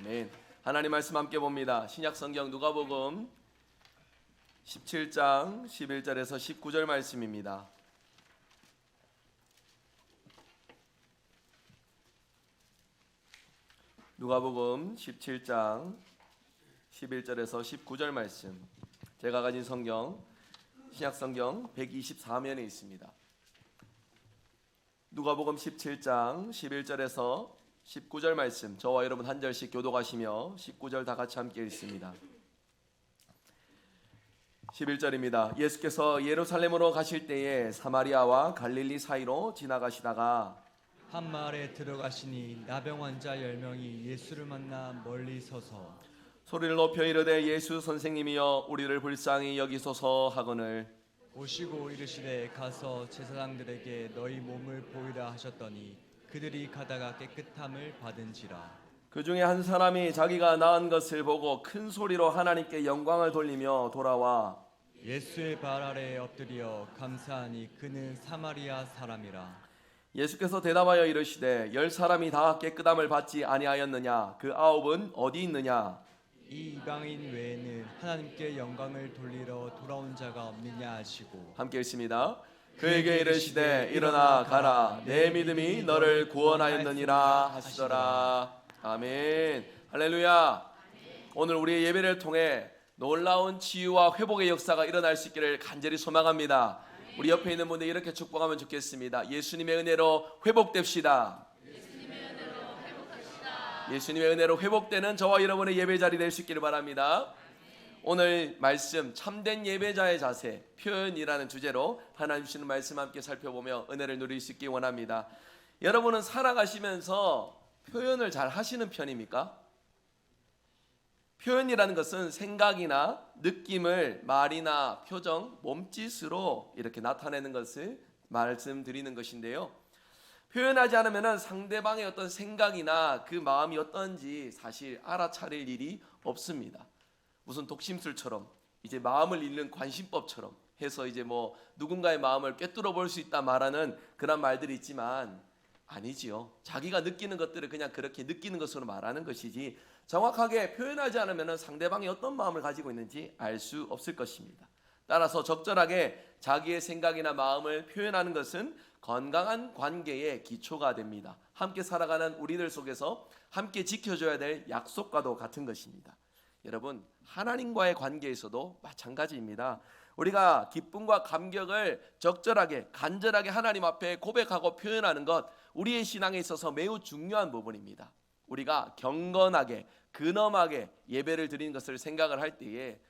아멘. 하나님 말씀 함께 봅니다. 신약 성경 누가복음 17장 11절에서 19절 말씀입니다. 누가복음 17장 11절에서 19절 말씀. 제가 가진 성경 신약 성경 124면에 있습니다. 누가복음 17장 11절에서 19절 말씀, 저와 여러분 한 절씩 교독하시며 19절 다 같이 함께 읽습니다. 11절입니다. 예수께서 예루살렘으로 가실 때에 사마리아와 갈릴리 사이로 지나가시다가 한 마을에 들어가시니 나병 환자 10명이 예수를 만나 멀리 서서 소리를 높여 이르되 예수 선생님이여 우리를 불쌍히 여기소서 하거늘 오시고 이르시되 가서 제사장들에게 너희 몸을 보이라 하셨더니 그들이 가다가 깨끗함을 받은지라. 그 중에 한 사람이 자기가 나은 것을 보고 큰 소리로 하나님께 영광을 돌리며 돌아와 예수의 발 아래에 엎드려 감사하니 그는 사마리아 사람이라. 예수께서 대답하여 이르시되 10사람이 다 깨끗함을 받지 아니하였느냐? 그 9은 어디 있느냐? 이 이방인 외에는 하나님께 영광을 돌리러 돌아온 자가 없느냐 하시고 함께 읽습니다. 그에게 이르시되 일어나 가라 내 믿음이 너를 구원하였느니라 하시더라. 아멘. 할렐루야. 오늘 우리의 예배를 통해 놀라운 치유와 회복의 역사가 일어날 수 있기를 간절히 소망합니다. 우리 옆에 있는 분들 이렇게 축복하면 좋겠습니다. 예수님의 은혜로 회복됩시다. 예수님의 은혜로 회복되는 저와 여러분의 예배 자리 될 수 있기를 바랍니다. 오늘 말씀 참된 예배자의 자세 표현이라는 주제로 하나님 주시는 말씀 함께 살펴보며 은혜를 누릴 수 있기 원합니다. 여러분은 살아가시면서 표현을 잘 하시는 편입니까? 표현이라는 것은 생각이나 느낌을 말이나 표정, 몸짓으로 이렇게 나타내는 것을 말씀드리는 것인데요. 표현하지 않으면 상대방의 어떤 생각이나 그 마음이 어떤지 사실 알아차릴 일이 없습니다. 무슨 독심술처럼 이제 마음을 읽는 관심법처럼 해서 이제 뭐 누군가의 마음을 꿰뚫어 볼 수 있다 말하는 그런 말들이 있지만 아니지요. 자기가 느끼는 것들을 그냥 그렇게 느끼는 것으로 말하는 것이지 정확하게 표현하지 않으면 상대방이 어떤 마음을 가지고 있는지 알 수 없을 것입니다. 따라서 적절하게 자기의 생각이나 마음을 표현하는 것은 건강한 관계의 기초가 됩니다. 함께 살아가는 우리들 속에서 함께 지켜줘야 될 약속과도 같은 것입니다. 여러분, 하나님과의 관계에서도 마찬가지입니다. 우리가 기쁨과 감격을 적절하게 간절하게 하나님 앞에 고백하고 표현하는 것, 우리의 신앙에 있어서 매우 중요한 부분입니다. 우리가 경건하게 근엄하게 예배를 드리는 것을 생각을 할 때에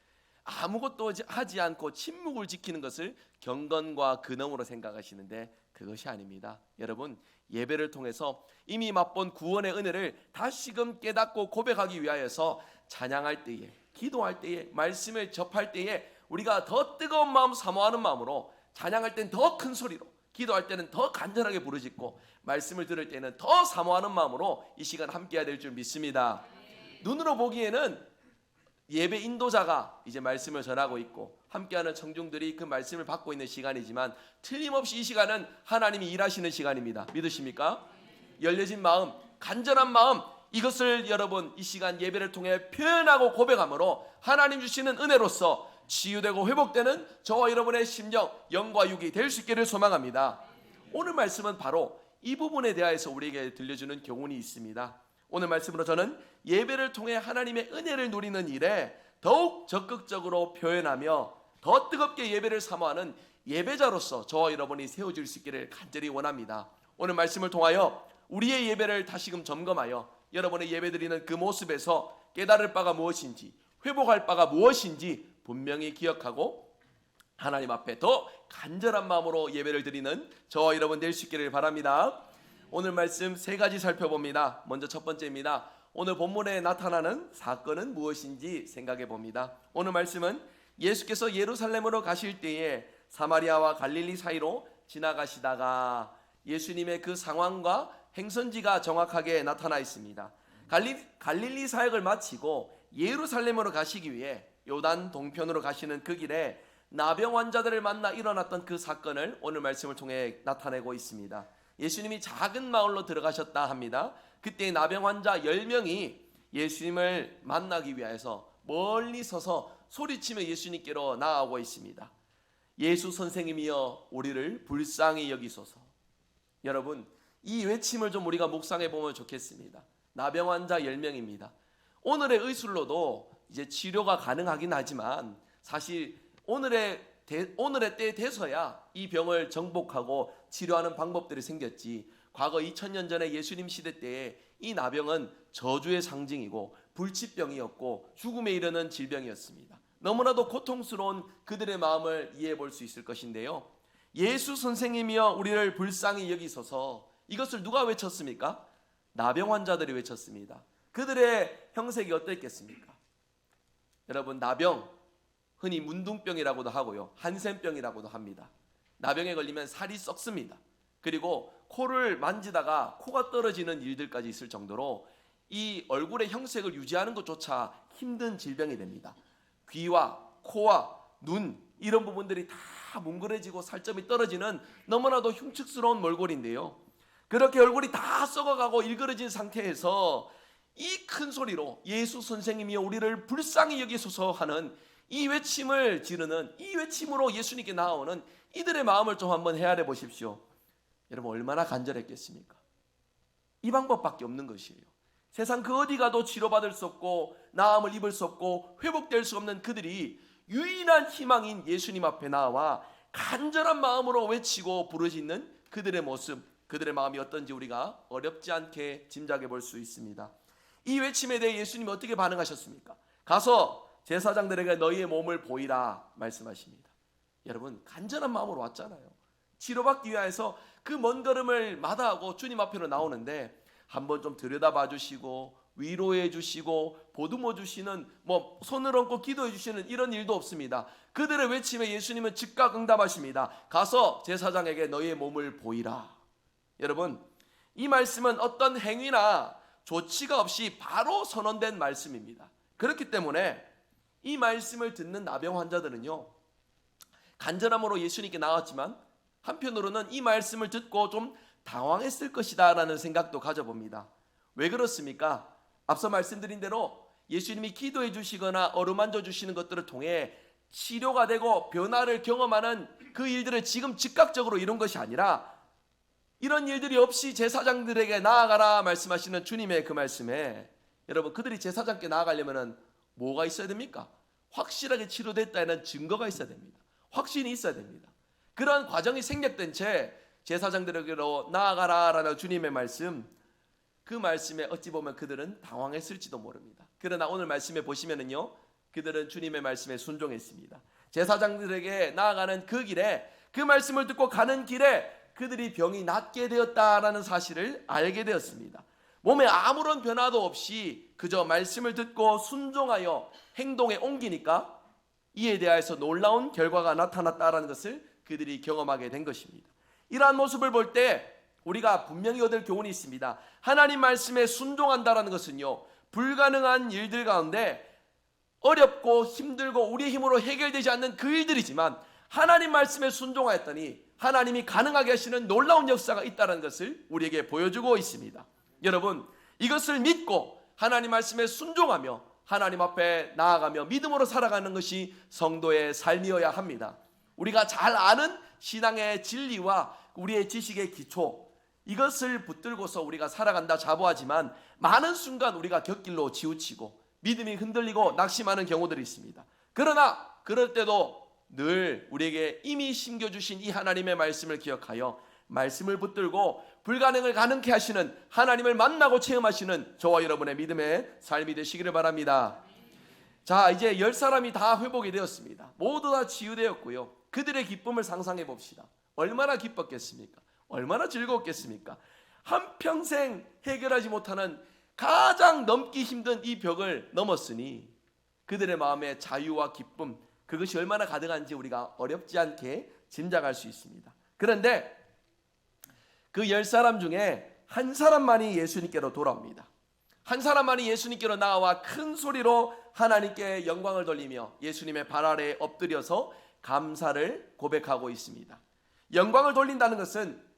아무것도 하지 않고 침묵을 지키는 것을 경건과 근엄으로 생각하시는데 그것이 아닙니다. 여러분, 예배를 통해서 이미 맛본 구원의 은혜를 다시금 깨닫고 고백하기 위하여서 찬양할 때에, 기도할 때에, 말씀을 접할 때에 우리가 더 뜨거운 마음, 사모하는 마음으로 찬양할 때는 더 큰 소리로, 기도할 때는 더 간절하게 부르짖고 말씀을 들을 때는 더 사모하는 마음으로 이 시간 함께해야 될 줄 믿습니다. 눈으로 보기에는 예배 인도자가 이제 말씀을 전하고 있고 함께하는 청중들이 그 말씀을 받고 있는 시간이지만 틀림없이 이 시간은 하나님이 일하시는 시간입니다. 믿으십니까? 열려진 마음, 간절한 마음, 이것을 여러분 이 시간 예배를 통해 표현하고 고백함으로 하나님 주시는 은혜로서 치유되고 회복되는 저와 여러분의 심령, 영과 육이 될 수 있기를 소망합니다. 오늘 말씀은 바로 이 부분에 대하여서 우리에게 들려주는 교훈이 있습니다. 오늘 말씀으로 저는 예배를 통해 하나님의 은혜를 누리는 일에 더욱 적극적으로 표현하며 더 뜨겁게 예배를 사모하는 예배자로서 저와 여러분이 세워질 수 있기를 간절히 원합니다. 오늘 말씀을 통하여 우리의 예배를 다시금 점검하여 여러분의 예배드리는 그 모습에서 깨달을 바가 무엇인지, 회복할 바가 무엇인지 분명히 기억하고 하나님 앞에 더 간절한 마음으로 예배를 드리는 저와 여러분 될 수 있기를 바랍니다. 오늘 말씀 세 가지 살펴봅니다. 먼저 첫 번째입니다. 오늘 본문에 나타나는 사건은 무엇인지 생각해 봅니다. 오늘 말씀은 예수께서 예루살렘으로 가실 때에 사마리아와 갈릴리 사이로 지나가시다가 예수님의 그 상황과 행선지가 정확하게 나타나 있습니다. 갈릴리 사역을 마치고 예루살렘으로 가시기 위해 요단 동편으로 가시는 그 길에 나병 환자들을 만나 일어났던 그 사건을 오늘 말씀을 통해 나타내고 있습니다. 예수님이 작은 마을로 들어가셨다 합니다. 그때 나병 환자 10명이 예수님을 만나기 위해서 멀리 서서 소리치며 예수님께로 나아오고 있습니다. 예수 선생님이여 우리를 불쌍히 여기소서. 여러분, 이 외침을 좀 우리가 묵상해 보면 좋겠습니다. 나병 환자 10명입니다. 오늘의 의술로도 이제 치료가 가능하긴 하지만 사실 오늘의 때에 돼서야 이 병을 정복하고 치료하는 방법들이 생겼지, 과거 2000년 전에 예수님 시대 때에 이 나병은 저주의 상징이고 불치병이었고 죽음에 이르는 질병이었습니다. 너무나도 고통스러운 그들의 마음을 이해해 볼 수 있을 것인데요, 예수 선생님이여 우리를 불쌍히 여기소서, 이것을 누가 외쳤습니까? 나병 환자들이 외쳤습니다. 그들의 형색이 어땠겠습니까? 여러분, 나병, 흔히 문둥병이라고도 하고요, 한센병이라고도 합니다. 나병에 걸리면 살이 썩습니다. 그리고 코를 만지다가 코가 떨어지는 일들까지 있을 정도로 이 얼굴의 형색을 유지하는 것조차 힘든 질병이 됩니다. 귀와 코와 눈, 이런 부분들이 다 뭉그러지고 살점이 떨어지는 너무나도 흉측스러운 몰골인데요, 그렇게 얼굴이 다 썩어가고 일그러진 상태에서 이 큰 소리로 예수 선생님이여 우리를 불쌍히 여기소서 하는 이 외침을 지르는, 이 외침으로 예수님께 나아오는 이들의 마음을 좀 한번 헤아려 보십시오. 여러분, 얼마나 간절했겠습니까? 이 방법밖에 없는 것이에요. 세상 그 어디 가도 치료받을 수 없고 나음을 입을 수 없고 회복될 수 없는 그들이 유일한 희망인 예수님 앞에 나와 간절한 마음으로 외치고 부르짖는 그들의 모습, 그들의 마음이 어떤지 우리가 어렵지 않게 짐작해 볼 수 있습니다. 이 외침에 대해 예수님이 어떻게 반응하셨습니까? 가서 제사장들에게 너희의 몸을 보이라 말씀하십니다. 여러분, 간절한 마음으로 왔잖아요. 치료받기 위해서 그 먼 걸음을 마다하고 주님 앞으로 나오는데 한번 좀 들여다봐 주시고 위로해 주시고 보듬어 주시는, 손을 얹고 기도해 주시는 이런 일도 없습니다. 그들의 외침에 예수님은 즉각 응답하십니다. 가서 제사장에게 너희의 몸을 보이라. 여러분, 이 말씀은 어떤 행위나 조치가 없이 바로 선언된 말씀입니다. 그렇기 때문에 이 말씀을 듣는 나병 환자들은요, 간절함으로 예수님께 나왔지만 한편으로는 이 말씀을 듣고 좀 당황했을 것이다 라는 생각도 가져봅니다. 왜 그렇습니까? 앞서 말씀드린 대로 예수님이 기도해 주시거나 어루만져 주시는 것들을 통해 치료가 되고 변화를 경험하는 그 일들을 지금 즉각적으로 이룬 것이 아니라, 이런 일들이 없이 제사장들에게 나아가라 말씀하시는 주님의 그 말씀에, 여러분, 그들이 제사장께 나아가려면 뭐가 있어야 됩니까? 확실하게 치료됐다는 증거가 있어야 됩니다. 확신이 있어야 됩니다. 그러한 과정이 생략된 채 제사장들에게로 나아가라라는 주님의 말씀, 그 말씀에 어찌 보면 그들은 당황했을지도 모릅니다. 그러나 오늘 말씀에 보시면은요, 그들은 주님의 말씀에 순종했습니다. 제사장들에게 나아가는 그 길에, 그 말씀을 듣고 가는 길에 그들이 병이 낫게 되었다라는 사실을 알게 되었습니다. 몸에 아무런 변화도 없이 그저 말씀을 듣고 순종하여 행동에 옮기니까 이에 대하여서 놀라운 결과가 나타났다라는 것을 그들이 경험하게 된 것입니다. 이러한 모습을 볼 때 우리가 분명히 얻을 교훈이 있습니다. 하나님 말씀에 순종한다라는 것은요, 불가능한 일들 가운데 어렵고 힘들고 우리의 힘으로 해결되지 않는 그 일들이지만 하나님 말씀에 순종하였더니 하나님이 가능하게 하시는 놀라운 역사가 있다는 것을 우리에게 보여주고 있습니다. 여러분, 이것을 믿고 하나님 말씀에 순종하며 하나님 앞에 나아가며 믿음으로 살아가는 것이 성도의 삶이어야 합니다. 우리가 잘 아는 신앙의 진리와 우리의 지식의 기초, 이것을 붙들고서 우리가 살아간다 자부하지만 많은 순간 우리가 곁길로 치우치고 믿음이 흔들리고 낙심하는 경우들이 있습니다. 그러나 그럴 때도 늘 우리에게 이미 심겨주신 이 하나님의 말씀을 기억하여 말씀을 붙들고 불가능을 가능케 하시는 하나님을 만나고 체험하시는 저와 여러분의 믿음의 삶이 되시기를 바랍니다. 자, 이제 10사람이 다 회복이 되었습니다. 모두 다 치유되었고요. 그들의 기쁨을 상상해 봅시다. 얼마나 기뻤겠습니까? 얼마나 즐거웠겠습니까? 한평생 해결하지 못하는 가장 넘기 힘든 이 벽을 넘었으니 그들의 마음에 자유와 기쁨, 그것이 얼마나 가득한지 우리가 어렵지 않게 짐작할 수 있습니다. 그런데 그 10사람 중에 한 사람만이 예수님께로 돌아옵니다. 한 사람만이 예수님께로 나와 큰 소리로 하나님께 영광을 돌리며 예수님의 발 아래에 엎드려서 감사를 고백하고 있습니다. 영광을 돌린다는 것은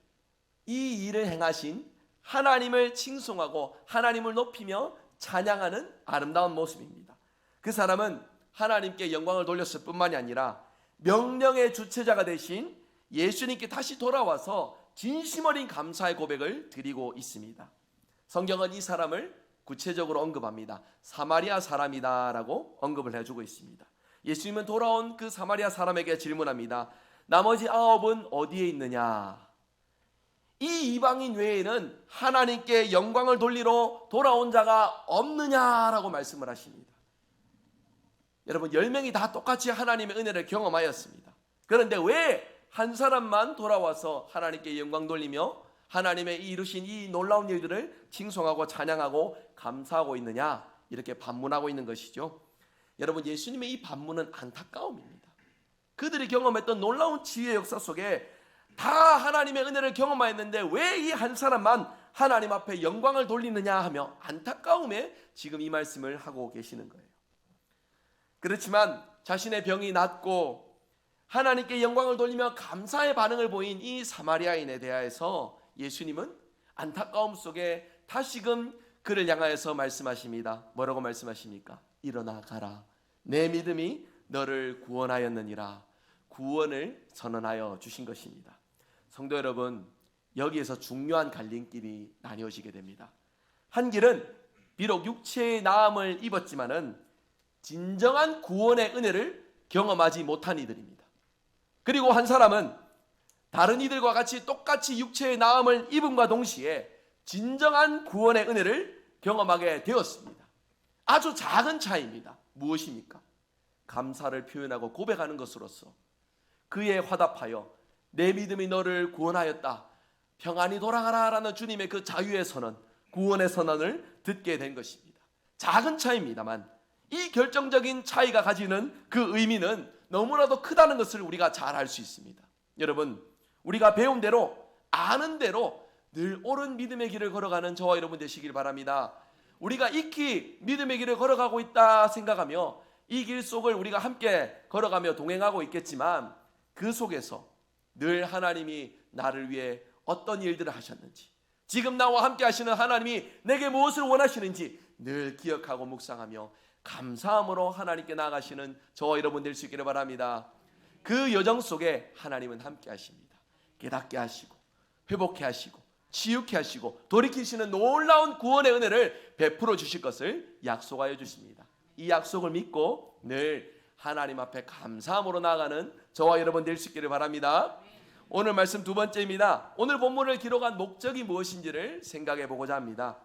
이 일을 행하신 하나님을 칭송하고 하나님을 높이며 찬양하는 아름다운 모습입니다. 그 사람은 하나님께 영광을 돌렸을 뿐만이 아니라 명령의 주체자가 되신 예수님께 다시 돌아와서 진심 어린 감사의 고백을 드리고 있습니다. 성경은 이 사람을 구체적으로 언급합니다. 사마리아 사람이다라고 언급을 해주고 있습니다. 예수님은 돌아온 그 사마리아 사람에게 질문합니다. 나머지 9은 어디에 있느냐? 이 이방인 외에는 하나님께 영광을 돌리러 돌아온 자가 없느냐라고 말씀을 하십니다. 여러분 10명이 다 똑같이 하나님의 은혜를 경험하였습니다. 그런데 왜 한 사람만 돌아와서 하나님께 영광 돌리며 하나님의 이루신 이 놀라운 일들을 칭송하고 찬양하고 감사하고 있느냐, 이렇게 반문하고 있는 것이죠. 여러분 예수님의 이 반문은 안타까움입니다. 그들이 경험했던 놀라운 지혜의 역사 속에 다 하나님의 은혜를 경험하였는데 왜 이 한 사람만 하나님 앞에 영광을 돌리느냐 하며 안타까움에 지금 이 말씀을 하고 계시는 거예요. 그렇지만 자신의 병이 낫고 하나님께 영광을 돌리며 감사의 반응을 보인 이 사마리아인에 대하여서 예수님은 안타까움 속에 다시금 그를 향하여서 말씀하십니다. 뭐라고 말씀하십니까? 일어나 가라. 내 믿음이 너를 구원하였느니라. 구원을 선언하여 주신 것입니다. 성도 여러분, 여기에서 중요한 갈림길이 나뉘어지게 됩니다. 한 길은 비록 육체의 나음을 입었지만은 진정한 구원의 은혜를 경험하지 못한 이들입니다. 그리고 한 사람은 다른 이들과 같이 똑같이 육체의 나음을 입음과 동시에 진정한 구원의 은혜를 경험하게 되었습니다. 아주 작은 차이입니다. 무엇입니까? 감사를 표현하고 고백하는 것으로서 그에 화답하여 내 믿음이 너를 구원하였다, 평안히 돌아가라 라는 주님의 그 자유의 선언, 구원의 선언을 듣게 된 것입니다. 작은 차이입니다만 이 결정적인 차이가 가지는 그 의미는 너무나도 크다는 것을 우리가 잘 알 수 있습니다. 여러분, 우리가 배운 대로 아는 대로 늘 옳은 믿음의 길을 걸어가는 저와 여러분 되시길 바랍니다. 우리가 익히 믿음의 길을 걸어가고 있다 생각하며 이 길 속을 우리가 함께 걸어가며 동행하고 있겠지만 그 속에서 늘 하나님이 나를 위해 어떤 일들을 하셨는지, 지금 나와 함께 하시는 하나님이 내게 무엇을 원하시는지 늘 기억하고 묵상하며 감사함으로 하나님께 나아가시는 저와 여러분 될 수 있기를 바랍니다. 그 여정 속에 하나님은 함께 하십니다. 깨닫게 하시고 회복해 하시고 치유케 하시고 돌이키시는 놀라운 구원의 은혜를 베풀어 주실 것을 약속하여 주십니다. 이 약속을 믿고 늘 하나님 앞에 감사함으로 나아가는 저와 여러분 될 수 있기를 바랍니다. 오늘 말씀 두 번째입니다. 오늘 본문을 기록한 목적이 무엇인지를 생각해 보고자 합니다.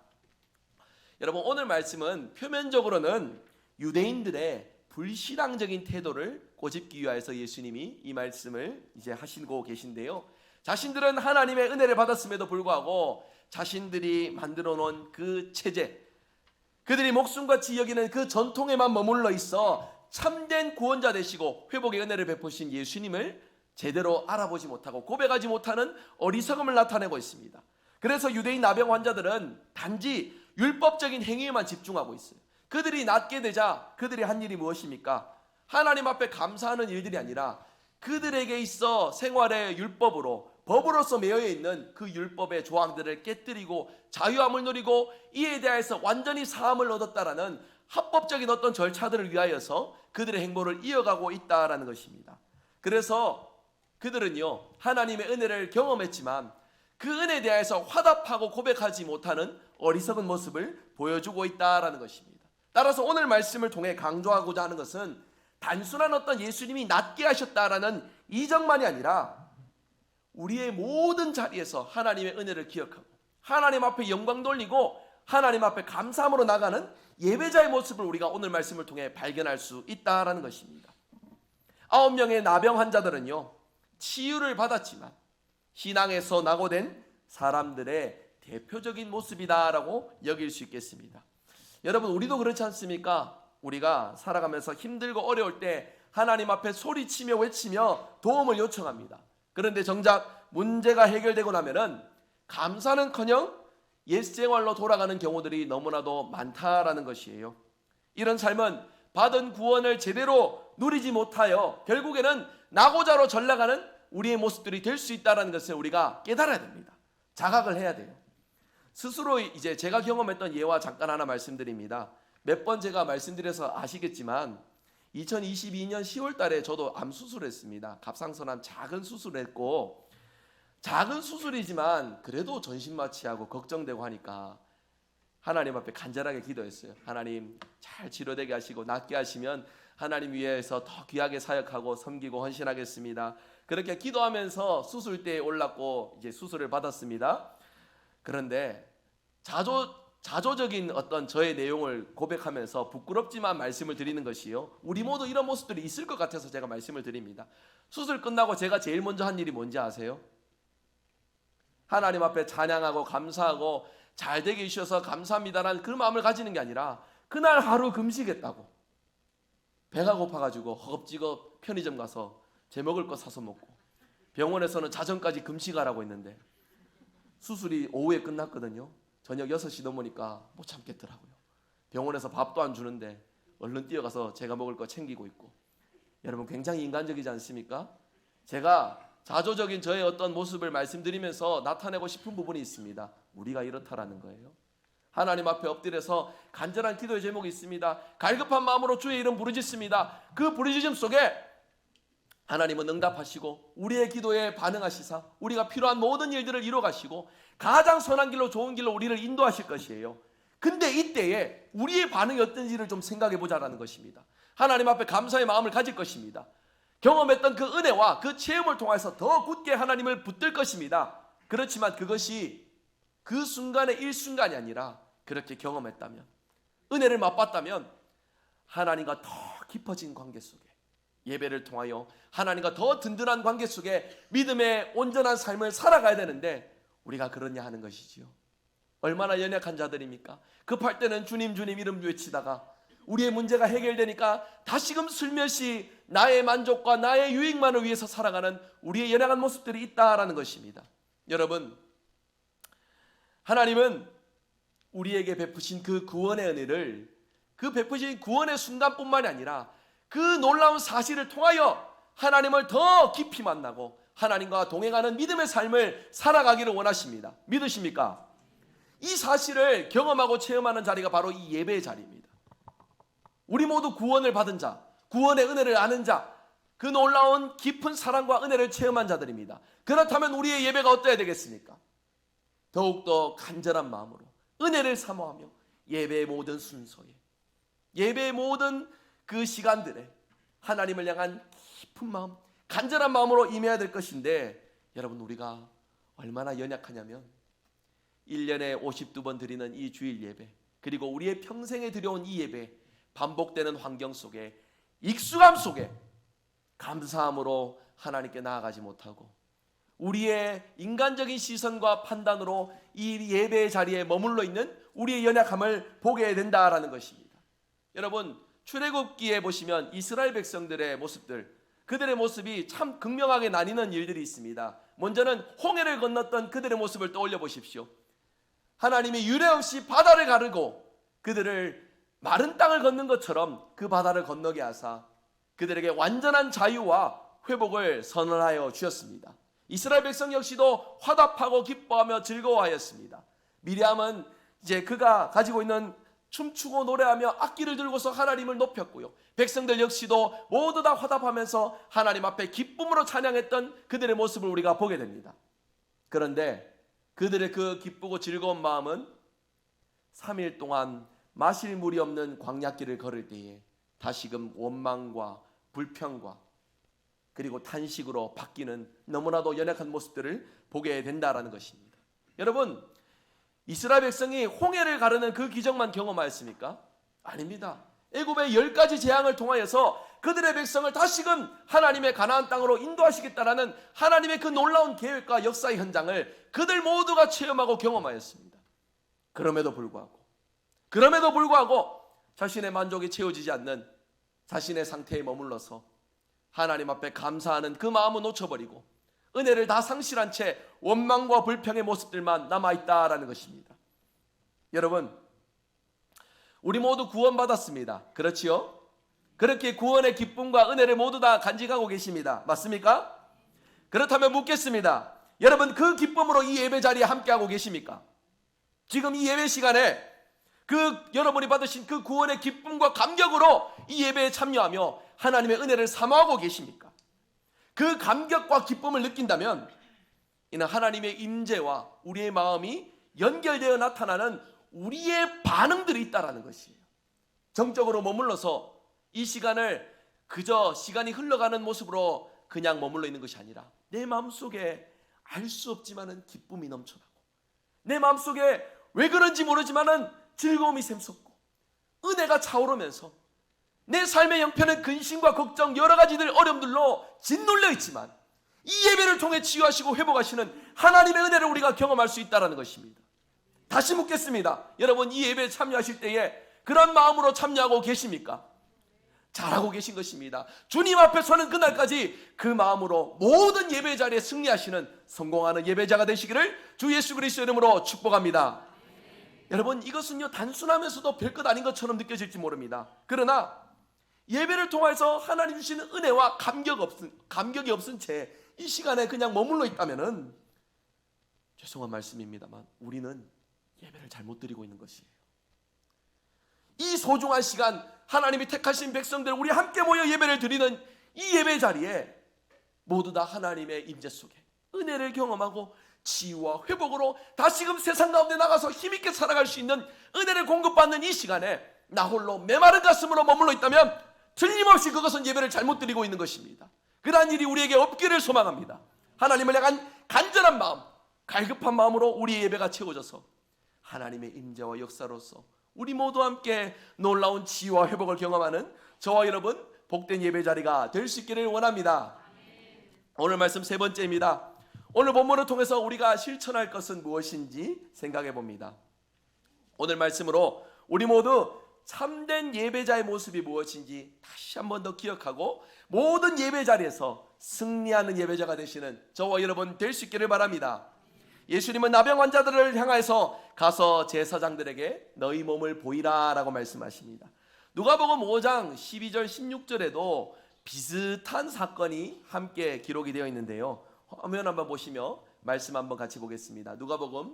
여러분 오늘 말씀은 표면적으로는 유대인들의 불신앙적인 태도를 꼬집기 위하여서 예수님이 이 말씀을 이제 하시고 계신데요. 자신들은 하나님의 은혜를 받았음에도 불구하고 자신들이 만들어 놓은 그 체제, 그들이 목숨같이 여기는 그 전통에만 머물러 있어 참된 구원자 되시고 회복의 은혜를 베푸신 예수님을 제대로 알아보지 못하고 고백하지 못하는 어리석음을 나타내고 있습니다. 그래서 유대인 나병 환자들은 단지 율법적인 행위에만 집중하고 있어요. 그들이 낫게 되자 그들이 한 일이 무엇입니까? 하나님 앞에 감사하는 일들이 아니라 그들에게 있어 생활의 율법으로 법으로서 매여 있는 그 율법의 조항들을 깨뜨리고 자유함을 누리고 이에 대해서 완전히 사함을 얻었다라는 합법적인 어떤 절차들을 위하여서 그들의 행보를 이어가고 있다라는 것입니다. 그래서 그들은요 하나님의 은혜를 경험했지만 그 은혜에 대해서 화답하고 고백하지 못하는 어리석은 모습을 보여주고 있다라는 것입니다. 따라서 오늘 말씀을 통해 강조하고자 하는 것은 단순한 어떤 예수님이 낫게 하셨다라는 이정만이 아니라 우리의 모든 자리에서 하나님의 은혜를 기억하고 하나님 앞에 영광 돌리고 하나님 앞에 감사함으로 나가는 예배자의 모습을 우리가 오늘 말씀을 통해 발견할 수 있다라는 것입니다. 9명의 나병 환자들은요 치유를 받았지만 신앙에서 낙오된 사람들의 대표적인 모습이다라고 여길 수 있겠습니다. 여러분 우리도 그렇지 않습니까? 우리가 살아가면서 힘들고 어려울 때 하나님 앞에 소리치며 외치며 도움을 요청합니다. 그런데 정작 문제가 해결되고 나면은 감사는커녕 옛 생활로 돌아가는 경우들이 너무나도 많다라는 것이에요. 이런 삶은 받은 구원을 제대로 누리지 못하여 결국에는 낙오자로 전락하는 우리의 모습들이 될 수 있다는 것을 우리가 깨달아야 됩니다. 자각을 해야 돼요. 스스로 이제 제가 경험했던 예와 잠깐 하나 말씀드립니다. 몇 번 제가 말씀드려서 아시겠지만 2022년 10월 달에 저도 암 수술했습니다. 갑상선암 작은 수술했고, 작은 수술이지만 그래도 전신마취하고 걱정되고 하니까 하나님 앞에 간절하게 기도했어요. 하나님 잘 치료되게 하시고 낫게 하시면 하나님 위해서 더 귀하게 사역하고 섬기고 헌신하겠습니다. 그렇게 기도하면서 수술대에 올랐고 이제 수술을 받았습니다. 그런데 자조적인 어떤 저의 내용을 고백하면서 부끄럽지만 말씀을 드리는 것이요, 우리 모두 이런 모습들이 있을 것 같아서 제가 말씀을 드립니다. 수술 끝나고 제가 제일 먼저 한 일이 뭔지 아세요? 하나님 앞에 찬양하고 감사하고 잘 되게 해주셔서 감사합니다라는 그 마음을 가지는 게 아니라 그날 하루 금식했다고 배가 고파가지고 허겁지겁 편의점 가서 제 먹을 거 사서 먹고, 병원에서는 자정까지 금식하라고 했는데 수술이 오후에 끝났거든요. 저녁 6시 넘으니까 못 참겠더라고요. 병원에서 밥도 안 주는데 얼른 뛰어가서 제가 먹을 거 챙기고 있고. 여러분 굉장히 인간적이지 않습니까? 제가 자조적인 저의 어떤 모습을 말씀드리면서 나타내고 싶은 부분이 있습니다. 우리가 이렇다라는 거예요. 하나님 앞에 엎드려서 간절한 기도의 제목이 있습니다. 갈급한 마음으로 주의 이름 부르짖습니다. 그 부르짖음 속에 하나님은 응답하시고 우리의 기도에 반응하시사 우리가 필요한 모든 일들을 이루어가시고 가장 선한 길로 좋은 길로 우리를 인도하실 것이에요. 근데 이때에 우리의 반응이 어떤지를 좀 생각해 보자라는 것입니다. 하나님 앞에 감사의 마음을 가질 것입니다. 경험했던 그 은혜와 그 체험을 통해서 더 굳게 하나님을 붙들 것입니다. 그렇지만 그것이 그 순간의 일순간이 아니라 그렇게 경험했다면, 은혜를 맛봤다면 하나님과 더 깊어진 관계 속에, 예배를 통하여 하나님과 더 든든한 관계 속에 믿음의 온전한 삶을 살아가야 되는데 우리가 그러냐 하는 것이지요. 얼마나 연약한 자들입니까? 급할 때는 주님 주님 이름 외치다가 우리의 문제가 해결되니까 다시금 슬며시 나의 만족과 나의 유익만을 위해서 살아가는 우리의 연약한 모습들이 있다라는 것입니다. 여러분, 하나님은 우리에게 베푸신 그 구원의 은혜를, 그 베푸신 구원의 순간뿐만이 아니라 그 놀라운 사실을 통하여 하나님을 더 깊이 만나고 하나님과 동행하는 믿음의 삶을 살아가기를 원하십니다. 믿으십니까? 이 사실을 경험하고 체험하는 자리가 바로 이 예배의 자리입니다. 우리 모두 구원을 받은 자, 구원의 은혜를 아는 자, 그 놀라운 깊은 사랑과 은혜를 체험한 자들입니다. 그렇다면 우리의 예배가 어떠해야 되겠습니까? 더욱더 간절한 마음으로 은혜를 사모하며 예배의 모든 순서에, 예배의 모든 그 시간들에 하나님을 향한 깊은 마음, 간절한 마음으로 임해야 될 것인데, 여러분 우리가 얼마나 연약하냐면 1년에 52번 드리는 이 주일 예배, 그리고 우리의 평생에 드려온 이 예배, 반복되는 환경 속에, 익숙함 속에 감사함으로 하나님께 나아가지 못하고 우리의 인간적인 시선과 판단으로 이 예배의 자리에 머물러 있는 우리의 연약함을 보게 된다라는 것입니다. 여러분, 출애굽기에 보시면 이스라엘 백성들의 모습들, 그들의 모습이 참 극명하게 나뉘는 일들이 있습니다. 먼저는 홍해를 건넜던 그들의 모습을 떠올려 보십시오. 하나님이 유례없이 바다를 가르고 그들을 마른 땅을 걷는 것처럼 그 바다를 건너게 하사 그들에게 완전한 자유와 회복을 선언하여 주셨습니다. 이스라엘 백성 역시도 화답하고 기뻐하며 즐거워하였습니다. 미리암은 이제 그가 가지고 있는 춤추고 노래하며 악기를 들고서 하나님을 높였고요. 백성들 역시도 모두 다 화답하면서 하나님 앞에 기쁨으로 찬양했던 그들의 모습을 우리가 보게 됩니다. 그런데 그들의 그 기쁘고 즐거운 마음은 3일 동안 마실 물이 없는 광야길을 걸을 때에 다시금 원망과 불평과 그리고 탄식으로 바뀌는 너무나도 연약한 모습들을 보게 된다라는 것입니다. 여러분, 이스라엘 백성이 홍해를 가르는 그 기적만 경험하였습니까? 아닙니다. 애굽의 10가지 재앙을 통하여서 그들의 백성을 다시금 하나님의 가나안 땅으로 인도하시겠다라는 하나님의 그 놀라운 계획과 역사의 현장을 그들 모두가 체험하고 경험하였습니다. 그럼에도 불구하고 자신의 만족이 채워지지 않는 자신의 상태에 머물러서 하나님 앞에 감사하는 그 마음을 놓쳐버리고 은혜를 다 상실한 채 원망과 불평의 모습들만 남아있다라는 것입니다. 여러분, 우리 모두 구원받았습니다. 그렇지요? 그렇게 구원의 기쁨과 은혜를 모두 다 간직하고 계십니다. 맞습니까? 그렇다면 묻겠습니다. 여러분, 그 기쁨으로 이 예배 자리에 함께하고 계십니까? 지금 이 예배 시간에 여러분이 받으신 그 구원의 기쁨과 감격으로 이 예배에 참여하며 하나님의 은혜를 사모하고 계십니까? 그 감격과 기쁨을 느낀다면 이는 하나님의 임재와 우리의 마음이 연결되어 나타나는 우리의 반응들이 있다라는 것이에요. 정적으로 머물러서 이 시간을 그저 시간이 흘러가는 모습으로 그냥 머물러 있는 것이 아니라 내 마음속에 알 수 없지만은 기쁨이 넘쳐나고 내 마음속에 왜 그런지 모르지만은 즐거움이 샘솟고 은혜가 차오르면서 내 삶의 형편은 근심과 걱정 여러 가지들 어려움들로 짓눌려 있지만 이 예배를 통해 치유하시고 회복하시는 하나님의 은혜를 우리가 경험할 수 있다는 것입니다. 다시 묻겠습니다. 여러분 이 예배에 참여하실 때에 그런 마음으로 참여하고 계십니까? 잘하고 계신 것입니다. 주님 앞에 서는 그날까지 그 마음으로 모든 예배 자리에 승리하시는 성공하는 예배자가 되시기를 주 예수 그리스도 이름으로 축복합니다. 여러분 이것은요 단순하면서도 별것 아닌 것처럼 느껴질지 모릅니다. 그러나 예배를 통해서 하나님 주시는 은혜와 감격이 없은 채 이 시간에 그냥 머물러 있다면은 죄송한 말씀입니다만 우리는 예배를 잘못 드리고 있는 것이에요. 이 소중한 시간 하나님이 택하신 백성들 우리 함께 모여 예배를 드리는 이 예배 자리에 모두 다 하나님의 임재 속에 은혜를 경험하고 치유와 회복으로 다시금 세상 가운데 나가서 힘있게 살아갈 수 있는 은혜를 공급받는 이 시간에 나 홀로 메마른 가슴으로 머물러 있다면 틀림없이 그것은 예배를 잘못 드리고 있는 것입니다. 그러한 일이 우리에게 없기를 소망합니다. 하나님을 향한 간절한 마음, 갈급한 마음으로 우리의 예배가 채워져서 하나님의 임재와 역사로서 우리 모두 함께 놀라운 치유와 회복을 경험하는 저와 여러분 복된 예배 자리가 될 수 있기를 원합니다. 오늘 말씀 세 번째입니다. 오늘 본문을 통해서 우리가 실천할 것은 무엇인지 생각해 봅니다. 오늘 말씀으로 우리 모두 참된 예배자의 모습이 무엇인지 다시 한 번 더 기억하고 모든 예배 자리에서 승리하는 예배자가 되시는 저와 여러분 될 수 있기를 바랍니다. 예수님은 나병 환자들을 향해서 가서 제사장들에게 너희 몸을 보이라 라고 말씀하십니다. 누가복음 5장 12절 16절에도 비슷한 사건이 함께 기록이 되어 있는데요. 화면 한번 보시며 말씀 한번 같이 보겠습니다. 누가복음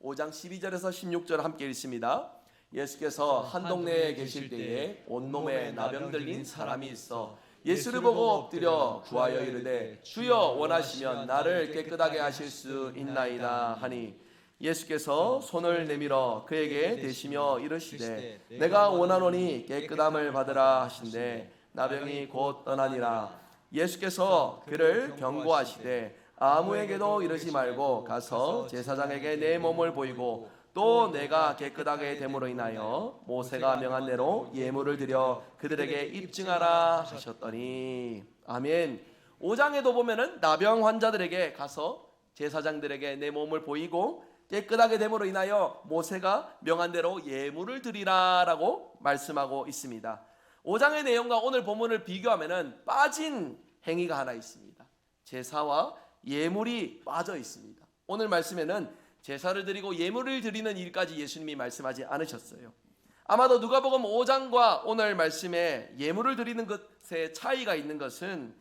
5장 12절에서 16절 함께 읽습니다. 예수께서 한 동네에 계실 때에 온몸에 나병 들린 사람이 있어 예수를 보고 엎드려 구하여 이르되 주여 원하시면 나를 깨끗하게 하실 수 있나이다 하니 예수께서 손을 내밀어 그에게 대시며 이르시되 내가 원하노니 깨끗함을 받으라 하신대 나병이 곧 떠나니라. 예수께서 그를 경고하시되 아무에게도 이르지 말고 가서 제사장에게 내 몸을 보이고 또 내가 깨끗하게 됨으로 인하여 모세가 명한 대로 예물을 드려 그들에게 입증하라 하셨더니 아멘. 5장에도 보면은 나병 환자들에게 가서 제사장들에게 내 몸을 보이고 깨끗하게 됨으로 인하여 모세가 명한 대로 예물을 드리라라고 말씀하고 있습니다. 5장의 내용과 오늘 본문을 비교하면은 빠진 행위가 하나 있습니다. 제사와 예물이 빠져 있습니다. 오늘 말씀에는 제사를 드리고 예물을 드리는 일까지 예수님이 말씀하지 않으셨어요. 아마도 누가복음 5장과 오늘 말씀에 예물을 드리는 것에 차이가 있는 것은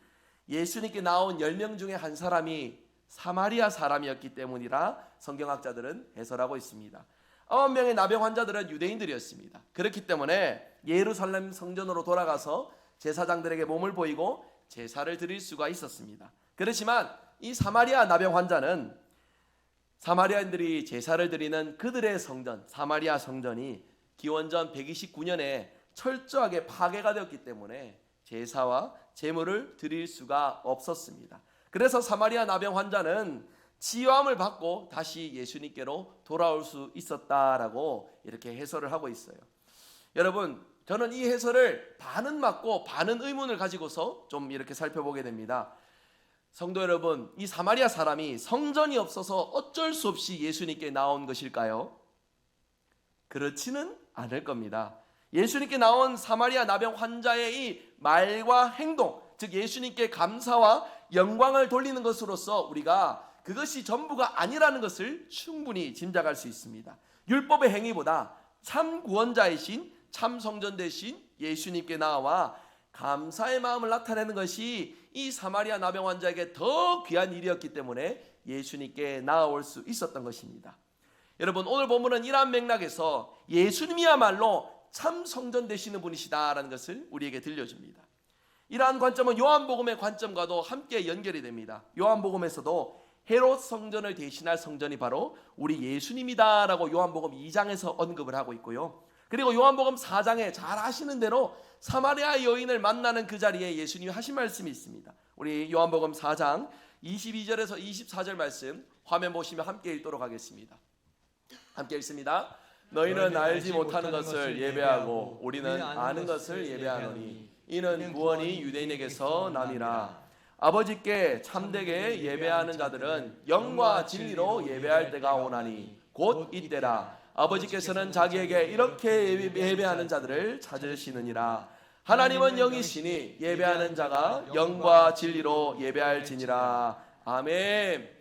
예수님께 나온 10명 중에 한 사람이 사마리아 사람이었기 때문이라 성경학자들은 해설하고 있습니다. 9명의 나병 환자들은 유대인들이었습니다. 그렇기 때문에 예루살렘 성전으로 돌아가서 제사장들에게 몸을 보이고 제사를 드릴 수가 있었습니다. 그렇지만 이 사마리아 나병 환자는 사마리아인들이 제사를 드리는 그들의 성전, 사마리아 성전이 기원전 129년에 철저하게 파괴가 되었기 때문에 제사와 제물을 드릴 수가 없었습니다. 그래서 사마리아 나병 환자는 치유함을 받고 다시 예수님께로 돌아올 수 있었다라고 이렇게 해설을 하고 있어요. 여러분, 저는 이 해설을 반은 맞고 반은 의문을 가지고서 좀 이렇게 살펴보게 됩니다. 성도 여러분, 이 사마리아 사람이 성전이 없어서 어쩔 수 없이 예수님께 나온 것일까요? 그렇지는 않을 겁니다. 예수님께 나온 사마리아 나병 환자의 이 말과 행동, 즉 예수님께 감사와 영광을 돌리는 것으로서 우리가 그것이 전부가 아니라는 것을 충분히 짐작할 수 있습니다. 율법의 행위보다 참 구원자이신 참 성전 되신 예수님께 나와 감사의 마음을 나타내는 것이 이 사마리아 나병 환자에게 더 귀한 일이었기 때문에 예수님께 나아올 수 있었던 것입니다. 여러분, 오늘 본문은 이러한 맥락에서 예수님이야말로 참 성전 되시는 분이시다라는 것을 우리에게 들려줍니다. 이러한 관점은 요한복음의 관점과도 함께 연결이 됩니다. 요한복음에서도 헤롯 성전을 대신할 성전이 바로 우리 예수님이다라고 요한복음 2장에서 언급을 하고 있고요. 그리고 요한복음 4장에 잘 아시는 대로 사마리아 여인을 만나는 그 자리에 예수님이 하신 말씀이 있습니다. 우리 요한복음 4장 22절에서 24절 말씀 화면 보시면 함께 읽도록 하겠습니다. 함께 읽습니다. 너희는 알지 못하는 것을 예배하고 우리는 아는 것을 예배하노니 이는 구원이 유대인에게서 남이라. 아버지께 참되게 예배하는 자들은 영과 진리로 예배할 때가 오나니 곧 이때라. 아버지께서는 자기에게 이렇게 예배하는 자들을 찾으시느니라. 하나님은 영이시니 예배하는 자가 영과 진리로 예배할지니라. 아멘.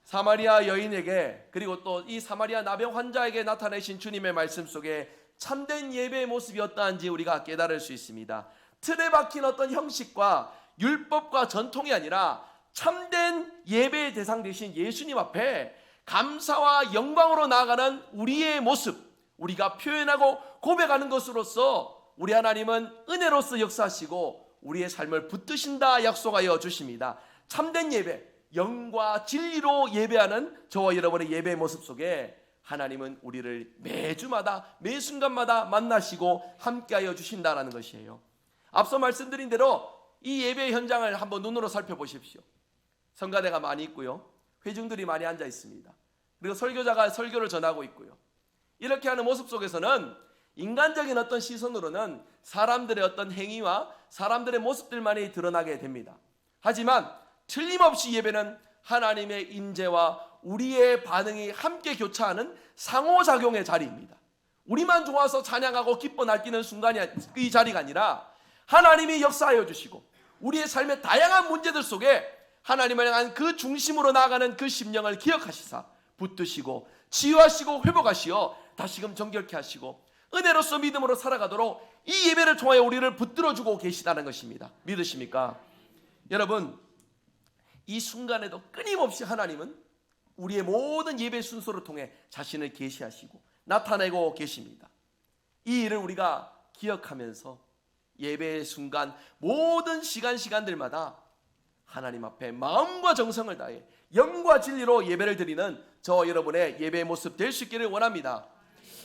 사마리아 여인에게 그리고 또 이 사마리아 나병 환자에게 나타내신 주님의 말씀 속에 참된 예배의 모습이 어떠한지 우리가 깨달을 수 있습니다. 틀에 박힌 어떤 형식과 율법과 전통이 아니라 참된 예배의 대상 되신 예수님 앞에 감사와 영광으로 나아가는 우리의 모습, 우리가 표현하고 고백하는 것으로서 우리 하나님은 은혜로서 역사하시고 우리의 삶을 붙드신다 약속하여 주십니다. 참된 예배, 영과 진리로 예배하는 저와 여러분의 예배의 모습 속에 하나님은 우리를 매주마다 매 순간마다 만나시고 함께하여 주신다라는 것이에요. 앞서 말씀드린 대로 이 예배 현장을 한번 눈으로 살펴보십시오. 성가대가 많이 있고요, 회중들이 많이 앉아 있습니다. 그리고 설교자가 설교를 전하고 있고요. 이렇게 하는 모습 속에서는 인간적인 어떤 시선으로는 사람들의 어떤 행위와 사람들의 모습들만이 드러나게 됩니다. 하지만 틀림없이 예배는 하나님의 임재와 우리의 반응이 함께 교차하는 상호작용의 자리입니다. 우리만 좋아서 찬양하고 기뻐 날뛰는 순간이 이 자리가 아니라 하나님이 역사하여 주시고 우리의 삶의 다양한 문제들 속에 하나님을 향한 그 중심으로 나아가는 그 심령을 기억하시사 붙드시고 치유하시고 회복하시어 다시금 정결케 하시고 은혜로서 믿음으로 살아가도록 이 예배를 통하여 우리를 붙들어주고 계시다는 것입니다. 믿으십니까? 여러분, 이 순간에도 끊임없이 하나님은 우리의 모든 예배 순서를 통해 자신을 계시하시고 나타내고 계십니다. 이 일을 우리가 기억하면서 예배의 순간 모든 시간들마다 하나님 앞에 마음과 정성을 다해 영과 진리로 예배를 드리는 저 여러분의 예배의 모습 될 수 있기를 원합니다.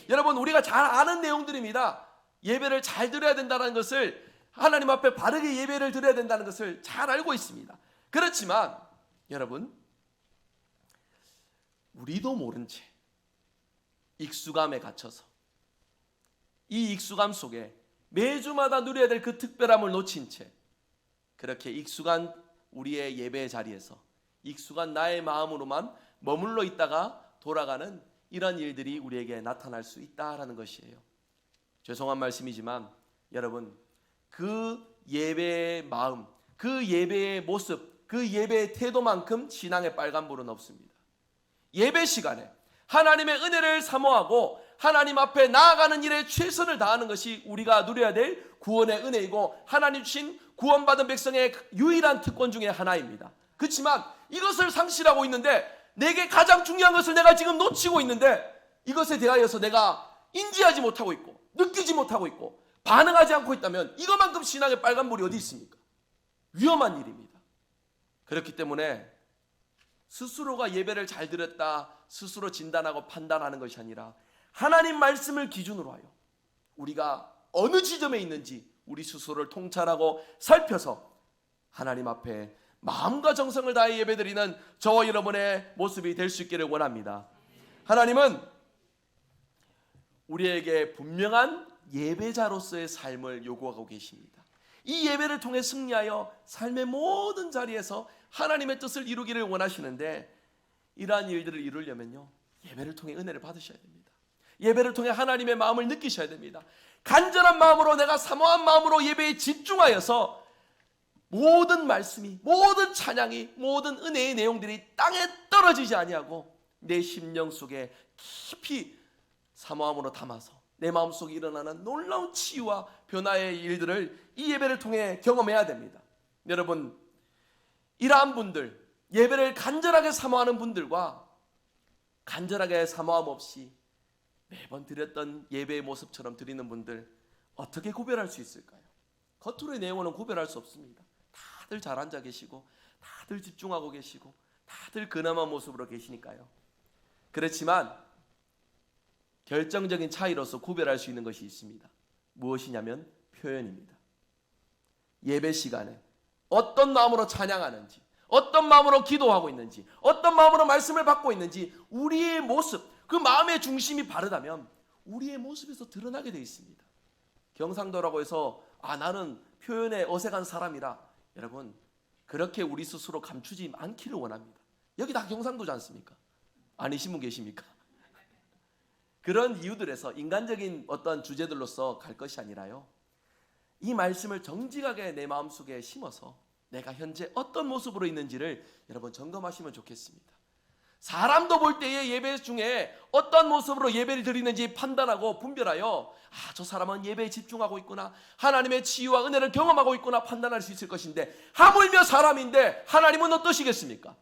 여러분, 우리가 잘 아는 내용들입니다. 예배를 잘 드려야 된다는 것을, 하나님 앞에 바르게 예배를 드려야 된다는 것을 잘 알고 있습니다. 그렇지만 여러분, 우리도 모른 채 익숙함에 갇혀서 이 익숙함 속에 매주마다 누려야 될 그 특별함을 놓친 채 그렇게 익숙한 우리의 예배의 자리에서 익숙한 나의 마음으로만 머물러 있다가 돌아가는 이런 일들이 우리에게 나타날 수 있다라는 것이에요. 죄송한 말씀이지만 여러분, 그 예배의 마음, 그 예배의 모습, 그 예배의 태도만큼 신앙의 빨간불은 없습니다. 예배 시간에 하나님의 은혜를 사모하고 하나님 앞에 나아가는 일에 최선을 다하는 것이 우리가 누려야 될 구원의 은혜이고 하나님 주신 구원받은 백성의 유일한 특권 중에 하나입니다. 그렇지만 이것을 상실하고 있는데, 내게 가장 중요한 것을 내가 지금 놓치고 있는데 이것에 대하여서 내가 인지하지 못하고 있고 느끼지 못하고 있고 반응하지 않고 있다면 이것만큼 신앙의 빨간불이 어디 있습니까? 위험한 일입니다. 그렇기 때문에 스스로가 예배를 잘 드렸다 스스로 진단하고 판단하는 것이 아니라 하나님 말씀을 기준으로 하여 우리가 어느 지점에 있는지 우리 스스로를 통찰하고 살펴서 하나님 앞에 마음과 정성을 다해 예배드리는 저와 여러분의 모습이 될 수 있기를 원합니다. 하나님은 우리에게 분명한 예배자로서의 삶을 요구하고 계십니다. 이 예배를 통해 승리하여 삶의 모든 자리에서 하나님의 뜻을 이루기를 원하시는데, 이러한 일들을 이루려면요, 예배를 통해 은혜를 받으셔야 됩니다. 예배를 통해 하나님의 마음을 느끼셔야 됩니다. 간절한 마음으로, 내가 사모한 마음으로 예배에 집중하여서 모든 말씀이, 모든 찬양이, 모든 은혜의 내용들이 땅에 떨어지지 아니하고 내 심령 속에 깊이 사모함으로 담아서 내 마음속에 일어나는 놀라운 치유와 변화의 일들을 이 예배를 통해 경험해야 됩니다. 여러분, 이러한 분들, 예배를 간절하게 사모하는 분들과 간절하게 사모함 없이 매번 드렸던 예배의 모습처럼 드리는 분들 어떻게 구별할 수 있을까요? 겉으로의 내용은 구별할 수 없습니다. 다들 잘 앉아 계시고 다들 집중하고 계시고 다들 근엄한 모습으로 계시니까요. 그렇지만 결정적인 차이로서 구별할 수 있는 것이 있습니다. 무엇이냐면 표현입니다. 예배 시간에 어떤 마음으로 찬양하는지, 어떤 마음으로 기도하고 있는지, 어떤 마음으로 말씀을 받고 있는지, 우리의 모습, 그 마음의 중심이 바르다면 우리의 모습에서 드러나게 되어 있습니다. 경상도라고 해서 나는 표현에 어색한 사람이라, 여러분 그렇게 우리 스스로 감추지 않기를 원합니다. 여기 다 경상도지 않습니까? 아니신 분 계십니까? 그런 이유들에서 인간적인 어떤 주제들로서 갈 것이 아니라요, 이 말씀을 정직하게 내 마음속에 심어서 내가 현재 어떤 모습으로 있는지를 여러분 점검하시면 좋겠습니다. 사람도 볼 때에 예배 중에 어떤 모습으로 예배를 드리는지 판단하고 분별하여 저 사람은 예배에 집중하고 있구나, 하나님의 치유와 은혜를 경험하고 있구나 판단할 수 있을 것인데, 하물며 사람인데 하나님은 어떠시겠습니까?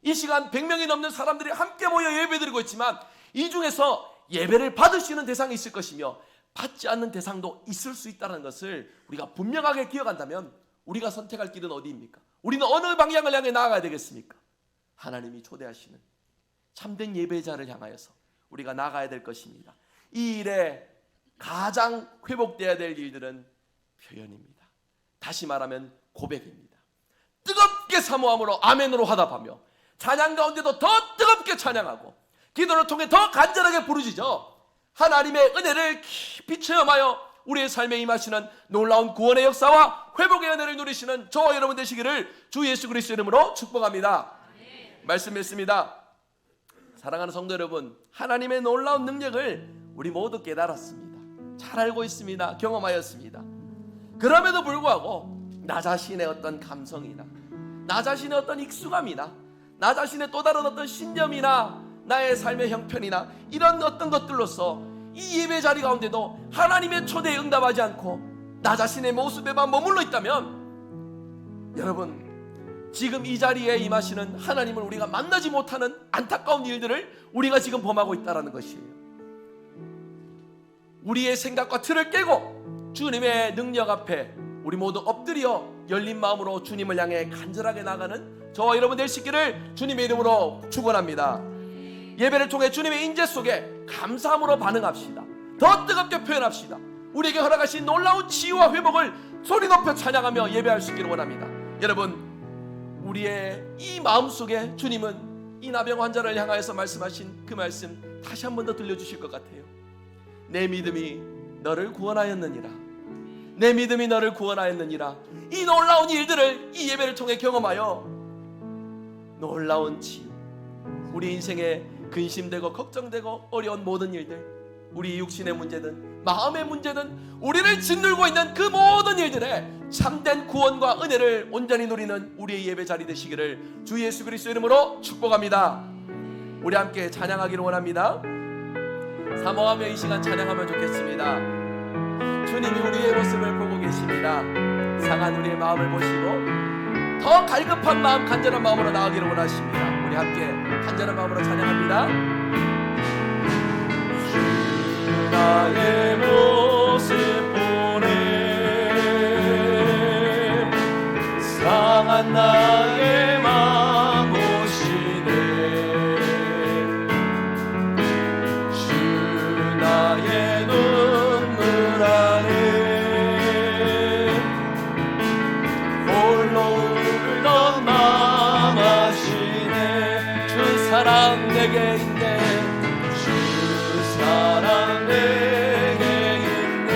이 시간 100명이 넘는 사람들이 함께 모여 예배드리고 있지만 이 중에서 예배를 받을 수 있는 대상이 있을 것이며 받지 않는 대상도 있을 수 있다는 것을 우리가 분명하게 기억한다면 우리가 선택할 길은 어디입니까? 우리는 어느 방향을 향해 나아가야 되겠습니까? 하나님이 초대하시는 참된 예배자를 향하여서 우리가 나아가야 될 것입니다. 이 일에 가장 회복되어야 될 일들은 표현입니다. 다시 말하면 고백입니다. 뜨겁게 사모함으로 아멘으로 화답하며 찬양 가운데도 더 뜨겁게 찬양하고 기도를 통해 더 간절하게 부르짖어 하나님의 은혜를 깊이 체험하여 우리의 삶에 임하시는 놀라운 구원의 역사와 회복의 은혜를 누리시는 저와 여러분 되시기를 주 예수 그리스도 이름으로 축복합니다. 말씀했습니다. 사랑하는 성도 여러분, 하나님의 놀라운 능력을 우리 모두 깨달았습니다. 잘 알고 있습니다. 경험하였습니다. 그럼에도 불구하고 나 자신의 어떤 감성이나 나 자신의 어떤 익숙함이나 나 자신의 또 다른 어떤 신념이나 나의 삶의 형편이나 이런 어떤 것들로서 이 예배 자리 가운데도 하나님의 초대에 응답하지 않고 나 자신의 모습에만 머물러 있다면, 여러분 지금 이 자리에 임하시는 하나님을 우리가 만나지 못하는 안타까운 일들을 우리가 지금 범하고 있다는 것이에요. 우리의 생각과 틀을 깨고 주님의 능력 앞에 우리 모두 엎드려 열린 마음으로 주님을 향해 간절하게 나가는 저와 여러분 될 수 있기를 주님의 이름으로 축원합니다. 예배를 통해 주님의 인재 속에 감사함으로 반응합시다. 더 뜨겁게 표현합시다. 우리에게 허락하신 놀라운 치유와 회복을 소리 높여 찬양하며 예배할 수 있기를 원합니다. 여러분, 우리의 이 마음속에 주님은 이 나병 환자를 향하여서 말씀하신 그 말씀 다시 한 번 더 들려주실 것 같아요. 내 믿음이 너를 구원하였느니라. 내 믿음이 너를 구원하였느니라. 이 놀라운 일들을 이 예배를 통해 경험하여 놀라운 치유, 우리 인생에 근심되고 걱정되고 어려운 모든 일들, 우리 육신의 문제든 마음의 문제든 우리를 짓누르고 있는 그 모든 일들에 참된 구원과 은혜를 온전히 누리는 우리의 예배 자리 되시기를 주 예수 그리스도 이름으로 축복합니다. 우리 함께 찬양하기를 원합니다. 사모하며 이 시간 찬양하면 좋겠습니다. 주님이 우리의 모습을 보고 계십니다. 상한 우리의 마음을 보시고 더 갈급한 마음, 간절한 마음으로 나아가기를 원하십니다. 우리 함께 간절한 마음으로 찬양합니다. 주 나의 모습 보내 상한 나의 마음 보시네. 주 나의 눈물 안에 홀로 울던 마음 아시네. 주 사랑 내게 있네. 주 사랑 내게 있네.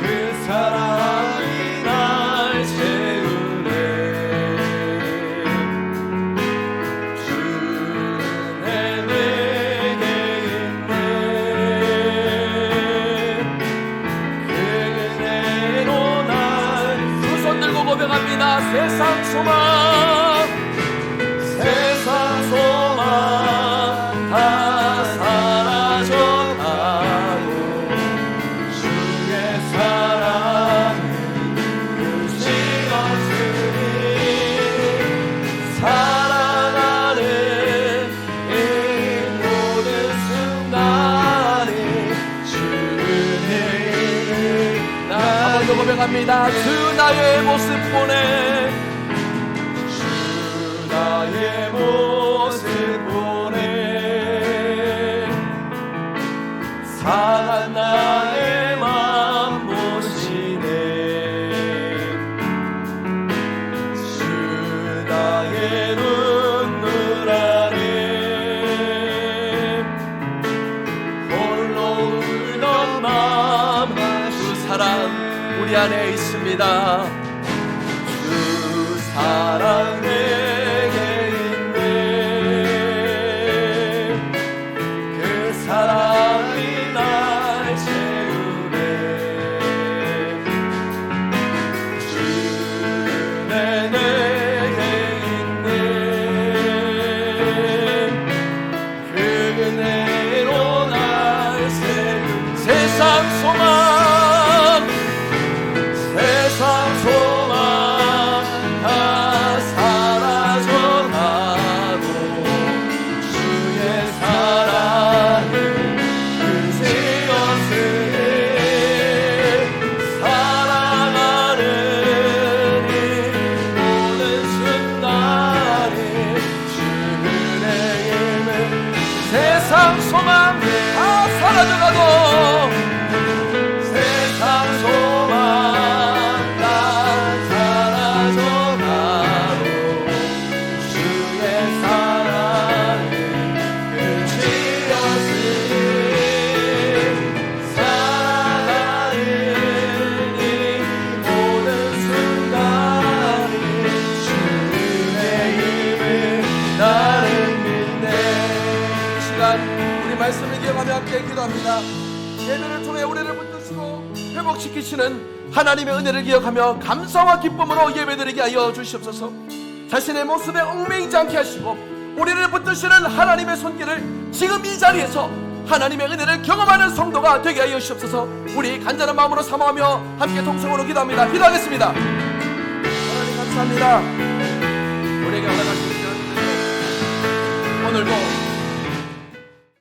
그 사랑이 날 채우네. 주 은혜 내게 있네. 그 은혜로 날 두 손 들고 고백합니다. 세상 소망, 세상 소망 다 사라져가고 주의 사랑은 끝이 없으니 사랑하는 우리도 고백합니다. 주 나의 모습 보내, 주 나의 모습 보내, 상한 나의 맘 보시네. 주 나의 눈물 아래 홀로 울던 맘, 주 사랑 우리 안에 있습니다. 주 사랑 내게 있네. 그 사랑이 날 채우네. 주는 내게 있네. 그 은혜로 날 세운 세상 소망, 세상 소망 다 사라져가고 주의 사랑은 끝이었으니 사랑하는 이 모든 순간이 주의 힘을 세상 소망 다 사라져가도 세상 소망 다 사라져가도 주의 사랑은 끝이었으니 사랑하는 이 모든 순간이 주의 힘을 나를 믿네. 이 시간 우리 말씀을 기억하며 함께 기도합니다. 예배를 통해 우리를 붙드시고 회복시키시는 하나님의 은혜를 기억하며 감사와 기쁨으로 예배드리게 하여 주시옵소서. 자신의 모습에 얽매이지 않게 하시고 우리를 붙드시는 하나님의 손길을 지금 이 자리에서 하나님의 은혜를 경험하는 성도가 되게 하여 주시옵소서. 우리 간절한 마음으로 사모하며 함께 동성으로 기도합니다. 기도하겠습니다. 하나님 감사합니다. 우리에게 허락하신 시간 오늘도